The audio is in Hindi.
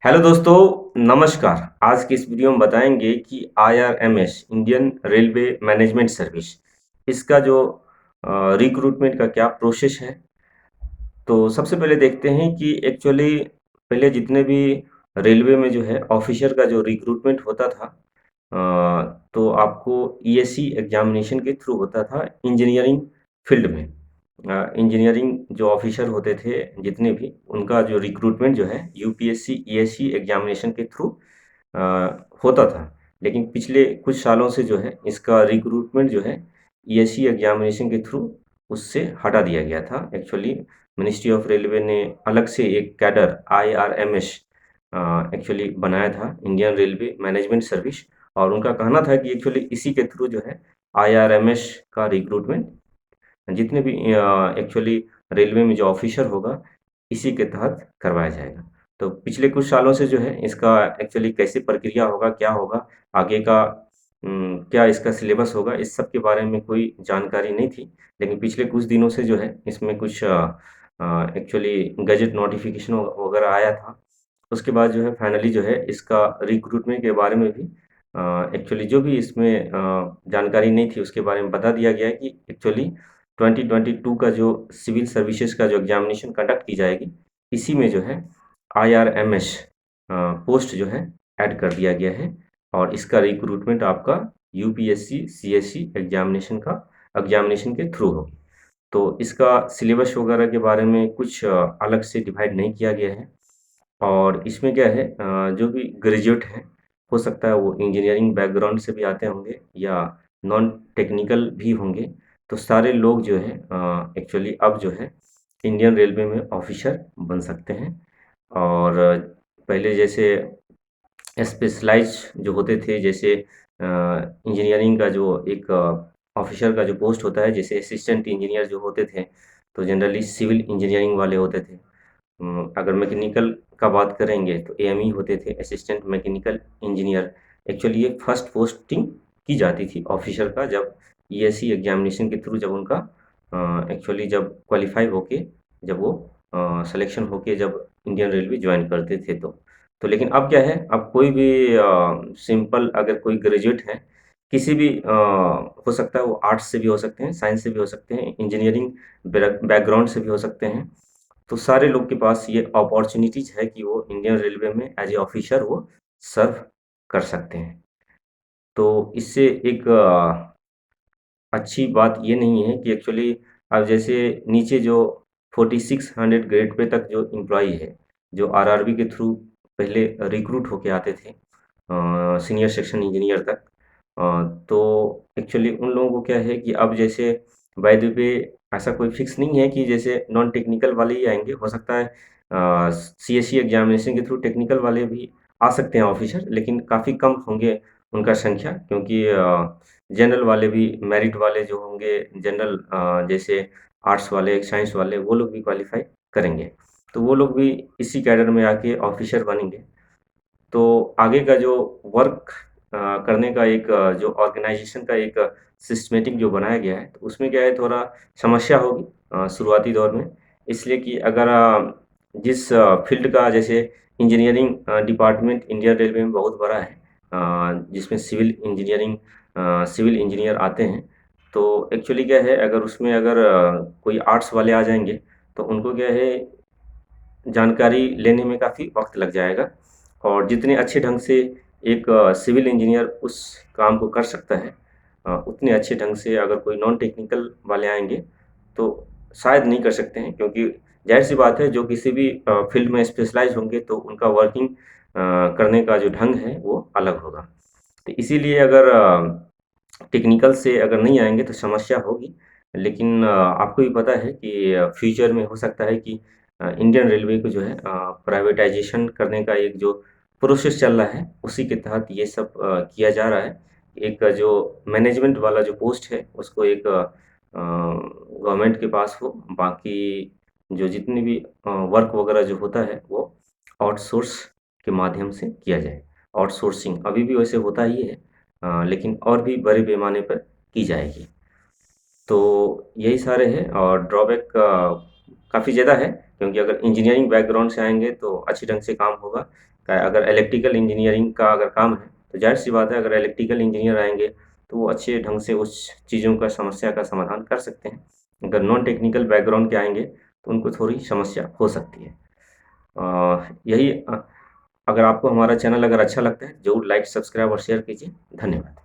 हेलो दोस्तों, नमस्कार। आज की इस वीडियो में बताएंगे कि IRMS Indian railway management service इसका जो रिक्रूटमेंट का क्या प्रोसेस है। तो सबसे पहले देखते हैं कि एक्चुअली पहले जितने भी रेलवे में जो है ऑफिसर का जो रिक्रूटमेंट होता था, तो आपको ईएससी एग्जामिनेशन के थ्रू होता था इंजीनियरिंग फील्ड में। इंजीनियरिंग जो ऑफिसर होते थे जितने भी, उनका जो रिक्रूटमेंट जो है यूपीएससी ईएससी एग्जामिनेशन के थ्रू अ, होता था। लेकिन पिछले कुछ सालों से जो है इसका रिक्रूटमेंट जो है ईएससी एग्जामिनेशन के थ्रू उससे हटा दिया गया था। एक्चुअली मिनिस्ट्री ऑफ रेलवे ने अलग से एक कैडर आईआरएमएस एक्चुअली बनाया था, इंडियन रेलवे मैनेजमेंट सर्विस। और उनका कहना था कि एक्चुअली इसी के थ्रू जो है आईआरएमएस का रिक्रूटमेंट जितने भी एक्चुअली रेलवे में जो ऑफिसर होगा इसी के तहत करवाया जाएगा। तो पिछले कुछ सालों से जो है इसका एक्चुअली कैसे प्रक्रिया होगा, क्या होगा, आगे का क्या इसका सिलेबस होगा, इस सब के बारे में कोई जानकारी नहीं थी। लेकिन पिछले कुछ दिनों से जो है इसमें कुछ एक्चुअली गज़ेट नोटिफ़िकेशन वगैरह आया था। उसके बाद जो है फाइनली जो है इसका रिक्रूटमेंट के बारे में भी एक्चुअली जो भी इसमें जानकारी नहीं थी उसके बारे में बता दिया गया है कि एक्चुअली 2022 का जो सिविल सर्विसेज का जो एग्जामिनेशन कंडक्ट की जाएगी, इसी में जो है आईआरएमएस पोस्ट जो है ऐड कर दिया गया है। और इसका रिक्रूटमेंट आपका यूपीएससी सीएससी एग्जामिनेशन के थ्रू होगी। तो इसका सिलेबस वगैरह के बारे में कुछ अलग से डिवाइड नहीं किया गया है। और इसमें क्या है, जो भी ग्रेजुएट हैं, हो सकता है वो इंजीनियरिंग बैकग्राउंड से भी आते होंगे या नॉन टेक्निकल भी होंगे। तो सारे लोग जो है एक्चुअली अब जो है इंडियन रेलवे में ऑफिसर बन सकते हैं। और पहले जैसे स्पेशलाइज जो होते थे, जैसे इंजीनियरिंग का जो एक ऑफिसर का जो पोस्ट होता है, जैसे असिस्टेंट इंजीनियर जो होते थे, तो जनरली सिविल इंजीनियरिंग वाले होते थे। अगर मैकेनिकल का बात करेंगे तो एएमई होते थे, असिस्टेंट मैकेनिकल इंजीनियर। एक्चुअली ये फर्स्ट पोस्टिंग की जाती थी ऑफिसर का, जब ईएससी एग्जामिनेशन के थ्रू जब उनका एक्चुअली जब क्वालिफाई होके, जब वो सिलेक्शन होके जब इंडियन रेलवे ज्वाइन करते थे तो लेकिन अब क्या है, अब कोई भी सिंपल अगर कोई ग्रेजुएट है, किसी भी हो सकता है, वो आर्ट्स से भी हो सकते हैं, साइंस से भी हो सकते हैं, इंजीनियरिंग बैकग्राउंड से भी हो सकते हैं। तो सारे लोग के पास ये अपॉर्चुनिटीज है कि वो इंडियन रेलवे में एज ए ऑफिसर वो सर्व कर सकते हैं। तो इससे एक अच्छी बात ये नहीं है कि एक्चुअली अब जैसे नीचे जो 4600 ग्रेड पे तक जो एम्प्लॉई है, जो आरआरबी के थ्रू पहले रिक्रूट होके आते थे सीनियर सेक्शन इंजीनियर तक, तो एक्चुअली उन लोगों को क्या है कि अब जैसे बाय द वे ऐसा कोई फिक्स नहीं है कि जैसे नॉन टेक्निकल वाले ही आएंगे। हो सकता है सीएससी एग्जामिनेशन के थ्रू टेक्निकल वाले भी आ सकते हैं ऑफिसर, लेकिन काफ़ी कम होंगे उनका संख्या, क्योंकि जनरल वाले भी, मेरिट वाले जो होंगे जनरल, जैसे आर्ट्स वाले, साइंस वाले, वो लोग भी क्वालिफाई करेंगे। तो वो लोग भी इसी कैडर में आके ऑफिसर बनेंगे। तो आगे का जो वर्क करने का एक जो ऑर्गेनाइजेशन का एक सिस्टमेटिक जो बनाया गया है, तो उसमें क्या है, थोड़ा समस्या होगी शुरुआती दौर में। इसलिए कि अगर जिस फील्ड का, जैसे इंजीनियरिंग डिपार्टमेंट इंडियन रेलवे में बहुत बड़ा है, जिसमें सिविल इंजीनियर आते हैं। तो एक्चुअली क्या है, अगर उसमें अगर कोई आर्ट्स वाले आ जाएंगे तो उनको क्या है, जानकारी लेने में काफ़ी वक्त लग जाएगा। और जितने अच्छे ढंग से एक सिविल इंजीनियर उस काम को कर सकता है, उतने अच्छे ढंग से अगर कोई नॉन टेक्निकल वाले आएंगे तो शायद नहीं कर सकते हैं, क्योंकि जाहिर सी बात है, जो किसी भी फील्ड में स्पेशलाइज होंगे तो उनका वर्किंग करने का जो ढंग है वो अलग होगा। तो इसीलिए अगर टेक्निकल से अगर नहीं आएंगे तो समस्या होगी। लेकिन आपको भी पता है कि फ्यूचर में हो सकता है कि इंडियन रेलवे को जो है प्राइवेटाइजेशन करने का एक जो प्रोसेस चल रहा है, उसी के तहत ये सब किया जा रहा है। एक जो मैनेजमेंट वाला जो पोस्ट है उसको एक गवर्नमेंट के पास हो, बाकी जो जितने भी वर्क वगैरह जो होता है वो आउटसोर्स के माध्यम से किया जाए। आउटसोर्सिंग अभी भी वैसे होता ही है, लेकिन और भी बड़े पैमाने पर की जाएगी। तो यही सारे हैं, और ड्रॉबैक काफ़ी ज़्यादा है। क्योंकि अगर इंजीनियरिंग बैकग्राउंड से आएंगे तो अच्छी ढंग से काम होगा। अगर इलेक्ट्रिकल इंजीनियरिंग का अगर काम है तो जाहिर सी बात है, अगर इलेक्ट्रिकल इंजीनियर आएंगे तो वो अच्छे ढंग से उस चीज़ों का समस्या का समाधान कर सकते हैं। अगर नॉन टेक्निकल बैकग्राउंड के आएंगे तो उनको थोड़ी समस्या हो सकती है। यही अगर आपको हमारा चैनल अगर अच्छा लगता है, जरूर लाइक, सब्सक्राइब और शेयर कीजिए। धन्यवाद।